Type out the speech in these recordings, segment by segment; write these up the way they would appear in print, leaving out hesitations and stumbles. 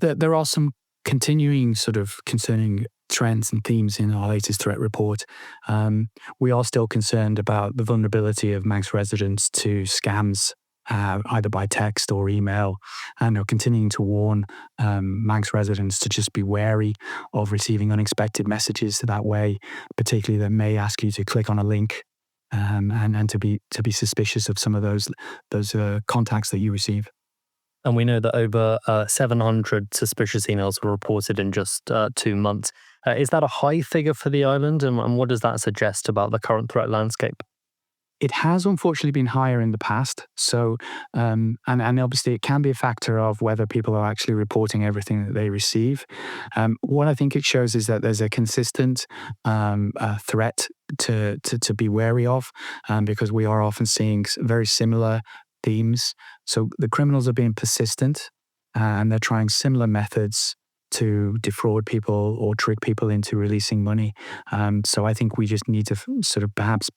There are some continuing sort of concerning trends and themes in our latest threat report. We are still concerned about the vulnerability of Manx residents to scams, either by text or email, and are continuing to warn Manx residents to just be wary of receiving unexpected messages that way, particularly that may ask you to click on a link, and to be suspicious of some of those contacts that you receive. And we know that over 700 suspicious emails were reported in just 2 months. Is that a high figure for the island? And what does that suggest about the current threat landscape? It has unfortunately been higher in the past. So, and obviously it can be a factor of whether people are actually reporting everything that they receive. What I think it shows is that there's a consistent threat to be wary of, because we are often seeing very similar themes. So the criminals are being persistent, and they're trying similar methods to defraud people or trick people into releasing money. So I think we just need to sort of perhaps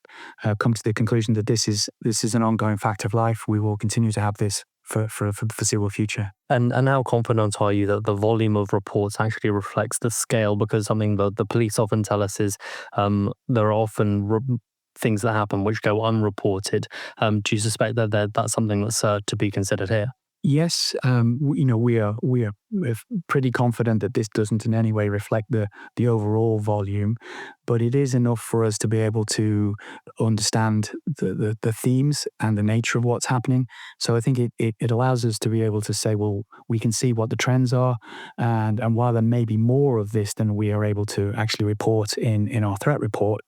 come to the conclusion that this is an ongoing fact of life. We will continue to have this for the foreseeable future. And how confident are you that the volume of reports actually reflects the scale? Because something that the police often tell us is there are often things that happen which go unreported. Do you suspect that that's something that's to be considered here? Yes, we are pretty confident that this doesn't in any way reflect the overall volume, but it is enough for us to be able to understand the themes and the nature of what's happening. So I think it allows us to be able to say, well, we can see what the trends are, and while there may be more of this than we are able to actually report in our threat report,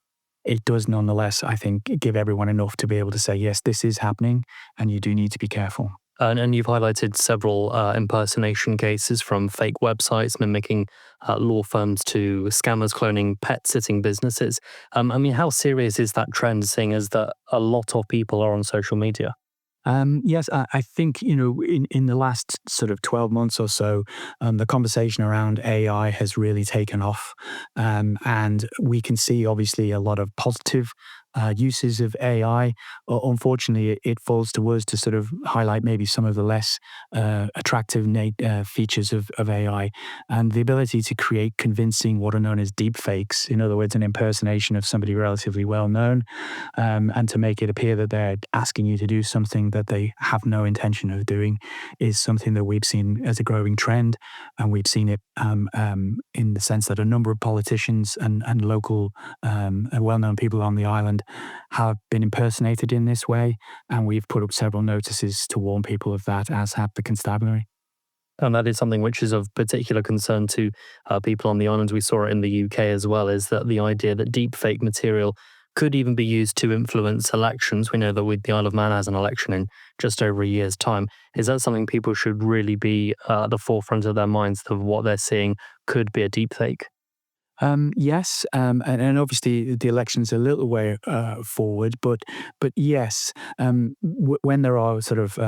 it does nonetheless, I think, give everyone enough to be able to say, yes, this is happening, and you do need to be careful. And you've highlighted several impersonation cases, from fake websites mimicking law firms to scammers cloning pet-sitting businesses. I mean, how serious is that trend, seeing as that a lot of people are on social media? Yes, I think, in the last sort of 12 months or so, the conversation around AI has really taken off. And we can see, obviously, a lot of positive uses of AI. Unfortunately, it falls to us to sort of highlight maybe some of the less attractive features of AI, and the ability to create convincing what are known as deepfakes. In other words, an impersonation of somebody relatively well known, and to make it appear that they're asking you to do something that they have no intention of doing, is something that we've seen as a growing trend. And we've seen it in the sense that a number of politicians and local well-known people on the island have been impersonated in this way, and we've put up several notices to warn people of that, as have the constabulary. And that is something which is of particular concern to people on the islands. We saw it in the UK as well, is that the idea that deepfake material could even be used to influence elections. We know that the Isle of Man has an election in just over a year's time. Is that something people should really be at the forefront of their minds of what they're seeing could be a deepfake? Yes, and obviously the election's a little way forward, but yes, when there are sort of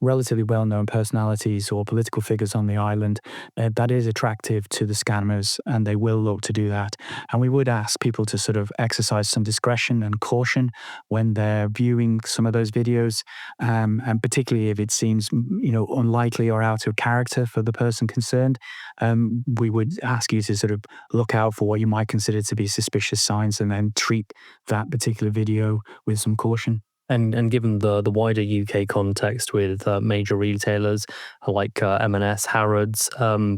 relatively well-known personalities or political figures on the island, that is attractive to the scammers, and they will look to do that. And we would ask people to sort of exercise some discretion and caution when they're viewing some of those videos, and particularly if it seems unlikely or out of character for the person concerned. We would ask you to sort of look out for what you might consider to be suspicious signs, and then treat that particular video with some caution. And given the wider UK context, with major retailers like M&S, Harrods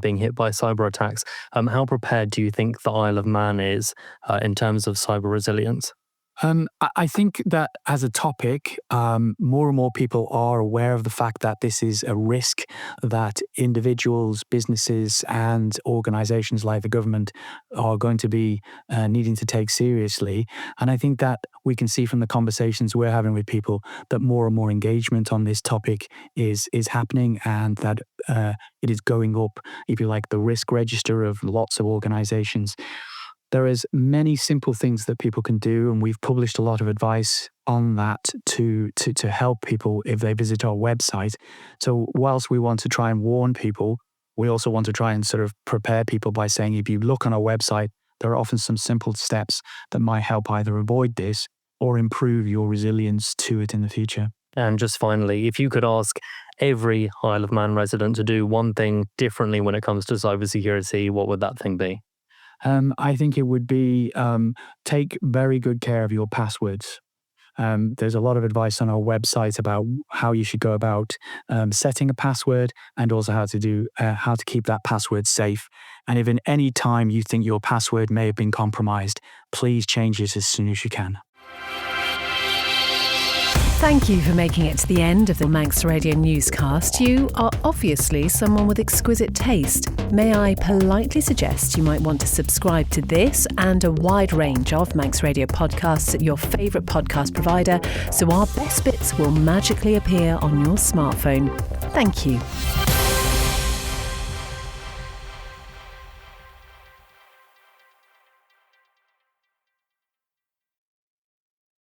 being hit by cyber attacks, how prepared do you think the Isle of Man is in terms of cyber resilience? I think that as a topic, more and more people are aware of the fact that this is a risk that individuals, businesses, and organizations like the government are going to be needing to take seriously. And I think that we can see from the conversations we're having with people that more and more engagement on this topic is happening, and that it is going up, if you like, the risk register of lots of organizations. There is many simple things that people can do, and we've published a lot of advice on that to help people if they visit our website. So whilst we want to try and warn people, we also want to try and sort of prepare people by saying, if you look on our website, there are often some simple steps that might help either avoid this or improve your resilience to it in the future. And just finally, if you could ask every Isle of Man resident to do one thing differently when it comes to cybersecurity, what would that thing be? I think it would be take very good care of your passwords. There's a lot of advice on our website about how you should go about setting a password, and also how to keep that password safe. And if in any time you think your password may have been compromised, please change it as soon as you can. Thank you for making it to the end of the Manx Radio newscast. You are obviously someone with exquisite taste. May I politely suggest you might want to subscribe to this and a wide range of Manx Radio podcasts at your favourite podcast provider, so our best bits will magically appear on your smartphone. Thank you.